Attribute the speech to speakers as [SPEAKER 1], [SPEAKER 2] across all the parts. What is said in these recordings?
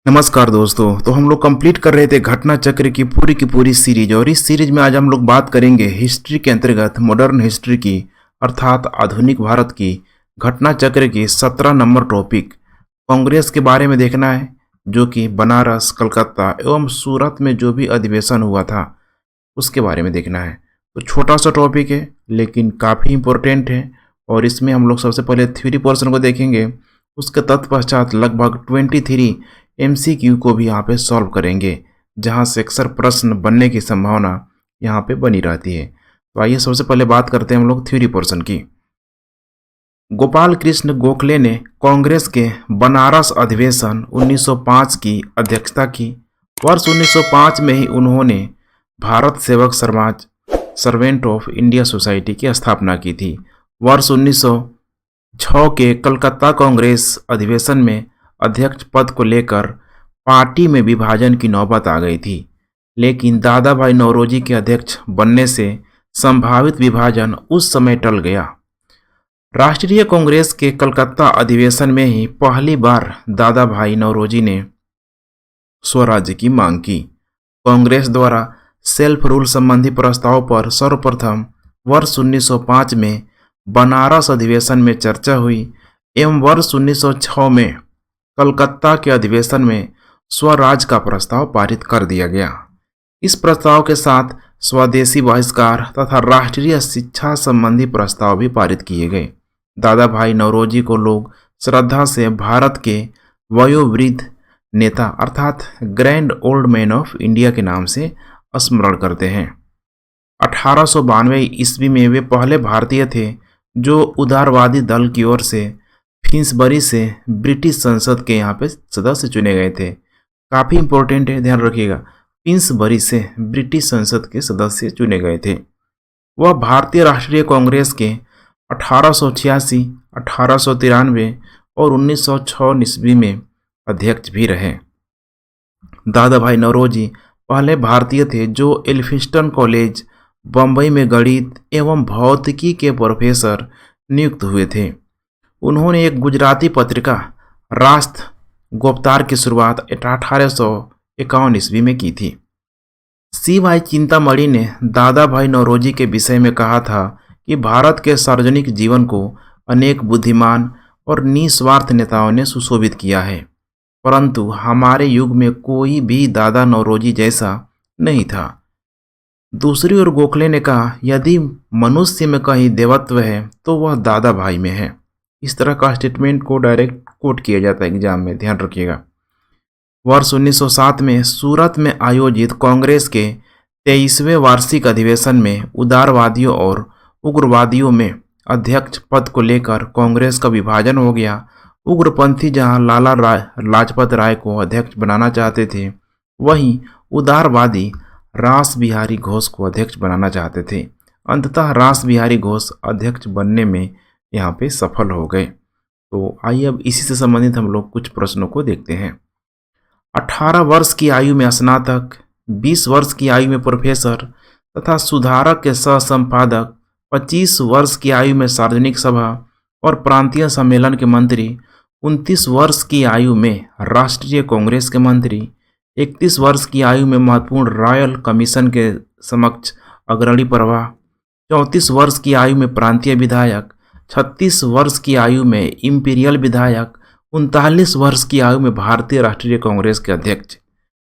[SPEAKER 1] नमस्कार दोस्तों। तो हम लोग कंप्लीट कर रहे थे घटना चक्र की पूरी सीरीज, और इस सीरीज में आज हम लोग बात करेंगे हिस्ट्री के अंतर्गत मॉडर्न हिस्ट्री की, अर्थात आधुनिक भारत की घटना चक्र की 17 नंबर टॉपिक कांग्रेस के बारे में देखना है, जो कि बनारस, कलकत्ता एवं सूरत में जो भी अधिवेशन हुआ था उसके बारे में देखना है। तो छोटा सा टॉपिक है लेकिन काफ़ी इंपॉर्टेंट है, और इसमें हम लोग सबसे पहले थ्योरी पोर्शन को देखेंगे। उसके तत्पश्चात लगभग 23 MCQ को भी यहाँ पे सॉल्व करेंगे, जहाँ से अक्सर प्रश्न बनने की संभावना यहाँ पे बनी रहती है। तो आइए सबसे पहले बात करते हैं हम लोग थ्योरी पोर्शन की। गोपाल कृष्ण गोखले ने कांग्रेस के बनारस अधिवेशन 1905 की अध्यक्षता की। वर्ष 1905 में ही उन्होंने भारत सेवक समाज सर्वेंट ऑफ इंडिया सोसाइटी की स्थापना की थी। वर्ष 1906 के कलकत्ता कांग्रेस अधिवेशन में अध्यक्ष पद को लेकर पार्टी में विभाजन की नौबत आ गई थी, लेकिन दादा भाई नौरोजी के अध्यक्ष बनने से संभावित विभाजन उस समय टल गया। राष्ट्रीय कांग्रेस के कलकत्ता अधिवेशन में ही पहली बार दादा भाई नौरोजी ने स्वराज्य की मांग की। कांग्रेस द्वारा सेल्फ रूल संबंधी प्रस्ताव पर सर्वप्रथम वर्ष 1905 में बनारस अधिवेशन में चर्चा हुई एवं वर्ष 1906 में कलकत्ता के अधिवेशन में स्वराज का प्रस्ताव पारित कर दिया गया। इस प्रस्ताव के साथ स्वदेशी बहिष्कार तथा राष्ट्रीय शिक्षा संबंधी प्रस्ताव भी पारित किए गए। दादा भाई नौरोजी को लोग श्रद्धा से भारत के वयोवृद्ध नेता अर्थात grand old man of India के नाम से स्मरण करते हैं। 1892 ईस्वी में वे पहले भारतीय थे जो उदारवादी दल की ओर से फिन्सबरी से ब्रिटिश संसद के यहाँ पे सदस्य चुने गए थे। काफ़ी इंपॉर्टेंट है, ध्यान रखिएगा। फिन्सबरी से ब्रिटिश संसद के सदस्य चुने गए थे। वह भारतीय राष्ट्रीय कांग्रेस के 1886, 1893 और 1906 ईस्वी में अध्यक्ष भी रहे। दादा भाई नौरोजी पहले भारतीय थे जो एल्फिंस्टन कॉलेज बम्बई में गणित एवं भौतिकी के प्रोफेसर नियुक्त हुए थे। उन्होंने एक गुजराती पत्रिका राष्ट्र गोपतार की शुरुआत 1851 ईस्वी में की थी। सी भाई चिंतामणि ने दादा भाई नौरोजी के विषय में कहा था कि भारत के सार्वजनिक जीवन को अनेक बुद्धिमान और निस्वार्थ नेताओं ने सुशोभित किया है, परंतु हमारे युग में कोई भी दादा नौरोजी जैसा नहीं था। दूसरी ओर गोखले ने कहा, यदि मनुष्य में कहीं देवत्व है तो वह दादा भाई में है। इस तरह का स्टेटमेंट को डायरेक्ट कोट किया जाता है एग्जाम में, ध्यान रखिएगा। वर्ष 1907 में सूरत में आयोजित कांग्रेस के 23वें वार्षिक अधिवेशन में उदारवादियों और उग्रवादियों में अध्यक्ष पद को लेकर कांग्रेस का विभाजन हो गया। उग्रपंथी जहां लाला लाजपत राय को अध्यक्ष बनाना चाहते थे, वहीं उदारवादी रास बिहारी घोष को अध्यक्ष बनाना चाहते थे। अंततः रास बिहारी घोष अध्यक्ष बनने में यहाँ पे सफल हो गए। तो आइए अब इसी से संबंधित हम लोग कुछ प्रश्नों को देखते हैं। 18 वर्ष की आयु में स्नातक, 20 वर्ष की आयु में प्रोफेसर तथा सुधारक के सह संपादक, 25 वर्ष की आयु में सार्वजनिक सभा और प्रांतीय सम्मेलन के मंत्री, 29 वर्ष की आयु में राष्ट्रीय कांग्रेस के मंत्री, 31 वर्ष की आयु में महत्वपूर्ण रॉयल कमीशन के समक्ष अग्रणी प्रवाह, 34 वर्ष की आयु में प्रांतीय विधायक, 36 वर्ष की आयु में इंपीरियल विधायक, 39 वर्ष की आयु में भारतीय राष्ट्रीय कांग्रेस के अध्यक्ष।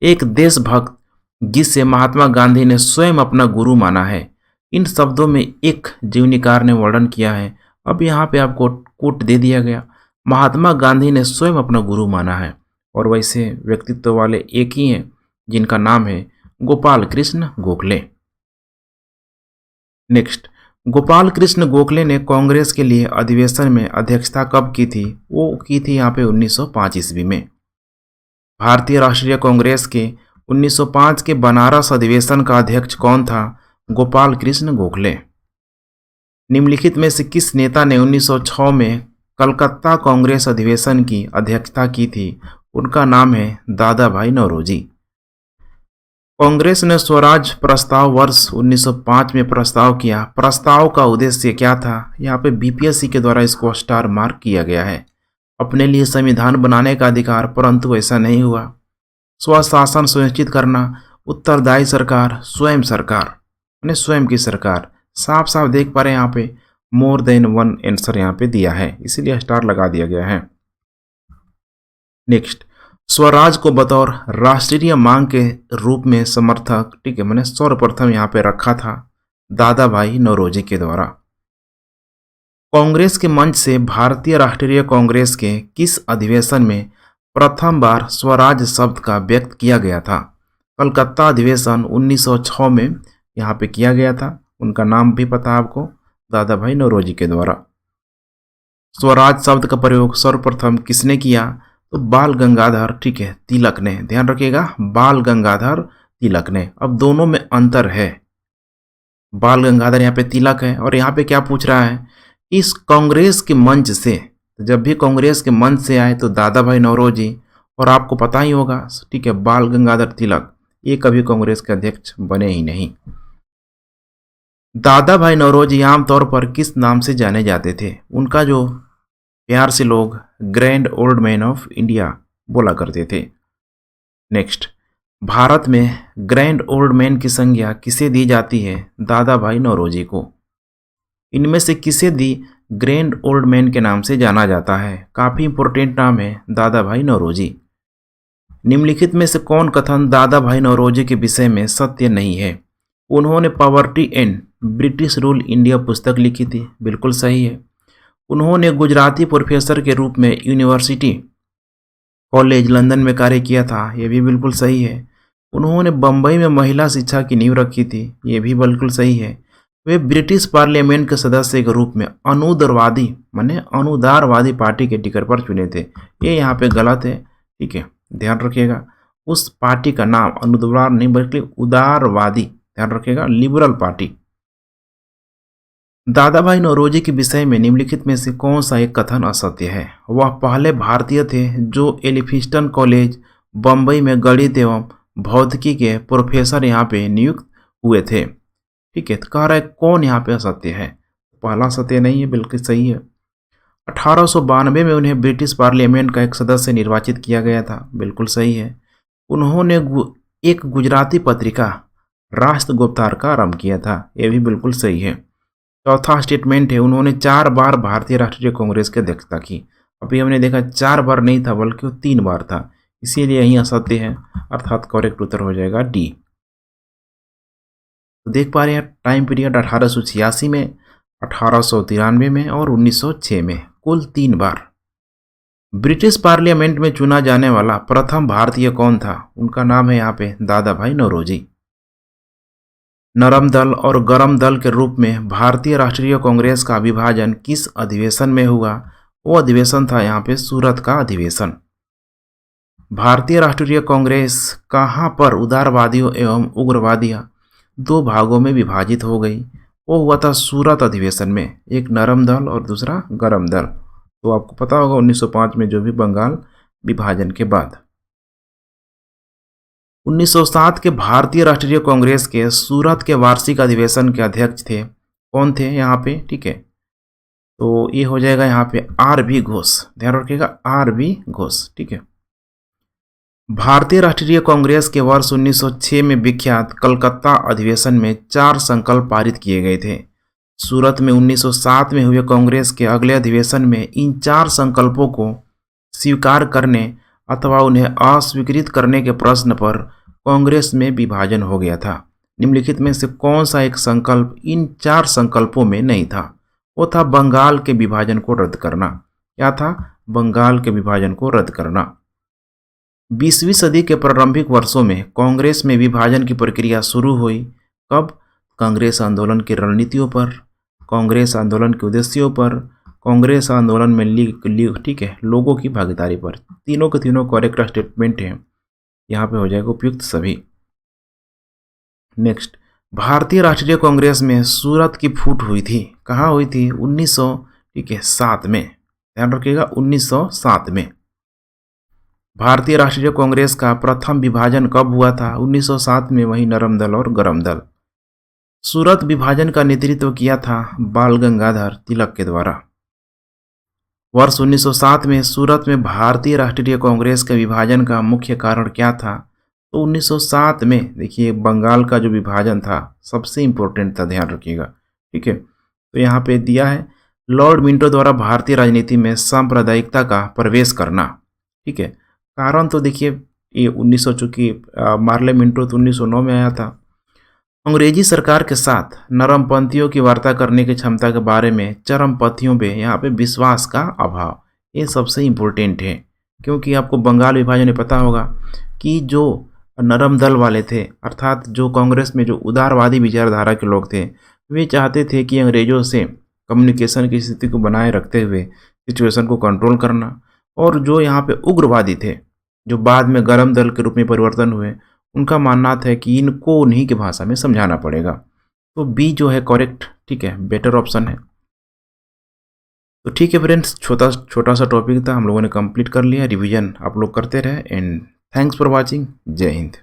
[SPEAKER 1] एक देशभक्त जिसे महात्मा गांधी ने स्वयं अपना गुरु माना है। इन शब्दों में एक जीवनीकार ने वर्णन किया है। अब यहाँ पे आपको कोट दे दिया गया, महात्मा गांधी ने स्वयं अपना गुरु माना है, और वैसे व्यक्तित्व वाले एक ही हैं जिनका नाम है गोपाल कृष्ण गोखले। नेक्स्ट, गोपाल कृष्ण गोखले ने कांग्रेस के लिए अधिवेशन में अध्यक्षता कब की थी? वो की थी यहाँ पे 1905 ईस्वी में। भारतीय राष्ट्रीय कांग्रेस के 1905 के बनारस अधिवेशन का अध्यक्ष कौन था? गोपाल कृष्ण गोखले। निम्नलिखित में से किस नेता ने 1906 में कलकत्ता कांग्रेस अधिवेशन की अध्यक्षता की थी? उनका नाम है दादा भाई नौरोजी। कांग्रेस ने स्वराज प्रस्ताव वर्ष 1905 में प्रस्ताव किया। प्रस्ताव का उद्देश्य क्या था? यहाँ पे बीपीएससी के द्वारा इसको स्टार मार्क किया गया है। अपने लिए संविधान बनाने का अधिकार, परंतु ऐसा नहीं हुआ। स्वशासन सुनिश्चित करना, उत्तरदायी सरकार, स्वयं सरकार, यानी स्वयं की सरकार। साफ साफ देख पा रहे हैं यहाँ पे मोर देन वन आंसर यहाँ पे दिया है, इसीलिए स्टार लगा दिया गया है। नेक्स्ट, स्वराज को बतौर राष्ट्रीय मांग के रूप में समर्थक, ठीक है, मैंने सर्वप्रथम यहाँ पे रखा था दादा भाई नौरोजी के द्वारा। कांग्रेस के मंच से भारतीय राष्ट्रीय कांग्रेस के किस अधिवेशन में प्रथम बार स्वराज शब्द का व्यक्त किया गया था? कलकत्ता अधिवेशन 1906 में यहाँ पे किया गया था। उनका नाम भी पता है आपको, दादा भाई नौरोजी के द्वारा। स्वराज शब्द का प्रयोग सर्वप्रथम किसने किया? तो बाल गंगाधर, ठीक है, तिलक ने। ध्यान रखिएगा, बाल गंगाधर तिलक ने। अब दोनों में अंतर है, बाल गंगाधर यहाँ पे तिलक है, और यहाँ पे क्या पूछ रहा है, इस कांग्रेस के मंच से। तो जब भी कांग्रेस के मंच से आए तो दादा भाई नौरोजी, और आपको पता ही होगा, ठीक है, बाल गंगाधर तिलक, ये कभी कांग्रेस के अध्यक्ष बने ही नहीं। दादा भाई नौरोजी आमतौर पर किस नाम से जाने जाते थे? उनका जो प्यार से लोग grand old man of India बोला करते थे। नेक्स्ट, भारत में ग्रैंड ओल्ड मैन की संज्ञा किसे दी जाती है? दादा भाई नौरोजी को। इनमें से किसे दी ग्रैंड ओल्ड मैन के नाम से जाना जाता है? काफ़ी इंपॉर्टेंट नाम है दादा भाई नौरोजी। निम्नलिखित में से कौन कथन दादा भाई नौरोजी के विषय में सत्य नहीं है? उन्होंने poverty and British rule India पुस्तक लिखी थी, बिल्कुल सही है। उन्होंने गुजराती प्रोफेसर के रूप में यूनिवर्सिटी कॉलेज लंदन में कार्य किया था, यह भी बिल्कुल सही है। उन्होंने बम्बई में महिला शिक्षा की नींव रखी थी, यह भी बिल्कुल सही है। वे ब्रिटिश पार्लियामेंट के सदस्य के रूप में अनुदारवादी, माने अनुदारवादी पार्टी के टिकट पर चुने थे, ये यहाँ पे गलत है, ठीक है, ध्यान रखिएगा। उस पार्टी का नाम अनुदार नहीं बल्कि उदारवादी, ध्यान रखिएगा, लिबरल पार्टी। दादा भाई नौरोजी के विषय में निम्नलिखित में से कौन सा एक कथन असत्य है? वह पहले भारतीय थे जो एलिफिंस्टन कॉलेज बम्बई में गणित एवं भौतिकी के प्रोफेसर यहाँ पे नियुक्त हुए थे, ठीक है। तो कह रहा है कौन यहाँ पे असत्य है? पहला सत्य नहीं है, बिल्कुल सही है। 1892 में उन्हें ब्रिटिश पार्लियामेंट का एक सदस्य निर्वाचित किया गया था, बिल्कुल सही है। उन्होंने एक गुजराती पत्रिका राष्ट्र गुप्तार का आरंभ किया था, यह भी बिल्कुल सही है। चौथा स्टेटमेंट है, उन्होंने 4 बार भारतीय राष्ट्रीय कांग्रेस की अध्यक्षता की। अभी हमने देखा 4 बार नहीं था बल्कि वो 3 बार था, इसीलिए यही असत्य है, अर्थात करेक्ट उत्तर हो जाएगा डी। तो देख पा रहे हैं टाइम पीरियड 1886 में, 1893 में और 1906 में, कुल 3 बार। ब्रिटिश पार्लियामेंट में चुना जाने वाला प्रथम भारतीय कौन था? उनका नाम है यहाँ पे दादा भाई नौरोजी। नरम दल और गरम दल के रूप में भारतीय राष्ट्रीय कांग्रेस का विभाजन किस अधिवेशन में हुआ? वो अधिवेशन था यहाँ पे सूरत का अधिवेशन। भारतीय राष्ट्रीय कांग्रेस कहाँ पर उदारवादियों एवं उग्रवादियों 2 भागों में विभाजित हो गई? वो हुआ था सूरत अधिवेशन में, एक नरम दल और दूसरा गरम दल। तो आपको पता होगा 1905 में जो भी बंगाल विभाजन के बाद। 1907 के भारतीय राष्ट्रीय कांग्रेस के सूरत के वार्षिक अधिवेशन के अध्यक्ष थे, कौन थे यहाँ पे, ठीक है। तो ये हो जाएगा यहाँ पे आर.बी. घोष, ध्यान रखिएगा, आर.बी. घोष, ठीक है। भारतीय राष्ट्रीय कांग्रेस के वर्ष 1906 में विख्यात कलकत्ता अधिवेशन में 4 संकल्प पारित किए गए थे। सूरत में 1907 में हुए कांग्रेस के अगले अधिवेशन में इन 4 संकल्पों को स्वीकार करने अथवा उन्हें अस्वीकृत करने के प्रश्न पर कांग्रेस में विभाजन हो गया था। निम्नलिखित में से कौन सा एक संकल्प इन 4 संकल्पों में नहीं था? वो था बंगाल के विभाजन को रद्द करना। क्या था? बंगाल के विभाजन को रद्द करना। 20वीं सदी के प्रारंभिक वर्षों में कांग्रेस में विभाजन की प्रक्रिया शुरू हुई। कब? कांग्रेस आंदोलन की रणनीतियों पर, कांग्रेस आंदोलन के उद्देश्यों पर, कांग्रेस आंदोलन में लीग, ठीक है, लोगों की भागीदारी पर। तीनों के तीनों करेक्ट स्टेटमेंट हैं, यहाँ पे हो जाएगा उपयुक्त सभी। नेक्स्ट, भारतीय राष्ट्रीय कांग्रेस में सूरत की फूट हुई थी, कहाँ हुई थी? 1907 में, ध्यान रखिएगा, 1907 में। भारतीय राष्ट्रीय कांग्रेस का प्रथम विभाजन कब हुआ था? 1907 में, वही नरम दल और गरम दल। सूरत विभाजन का नेतृत्व किया था बाल गंगाधर तिलक के द्वारा। वर्ष 1907 में सूरत में भारतीय राष्ट्रीय कांग्रेस के विभाजन का मुख्य कारण क्या था? तो 1907 में देखिए बंगाल का जो विभाजन था सबसे इम्पोर्टेंट था, ध्यान रखिएगा। ठीक है, तो यहाँ पे दिया है लॉर्ड मिंटो द्वारा भारतीय राजनीति में सांप्रदायिकता का प्रवेश करना। ठीक है, कारण तो देखिए ये 1900 चूंकि मार्ले मिंटो तो 1909 में आया था। अंग्रेजी सरकार के साथ नरमपंथियों की वार्ता करने की क्षमता के बारे में चरमपंथियों पे यहाँ पे विश्वास का अभाव, ये सबसे इम्पोर्टेंट है। क्योंकि आपको बंगाल विभाजन में पता होगा कि जो नरम दल वाले थे, अर्थात जो कांग्रेस में जो उदारवादी विचारधारा के लोग थे, वे चाहते थे कि अंग्रेजों से कम्युनिकेशन की स्थिति को बनाए रखते हुए सिचुएशन को कंट्रोल करना। और जो यहाँ पे उग्रवादी थे, जो बाद में गरम दल के रूप में परिवर्तन हुए, उनका मानना था कि इनको उन्हीं की भाषा में समझाना पड़ेगा। तो बी जो है करेक्ट, ठीक है, बेटर ऑप्शन है। तो ठीक है फ्रेंड्स, छोटा छोटा सा टॉपिक था, हम लोगों ने कंप्लीट कर लिया। रिवीजन आप लोग करते रहे एंड थैंक्स फॉर वाचिंग। जय हिंद।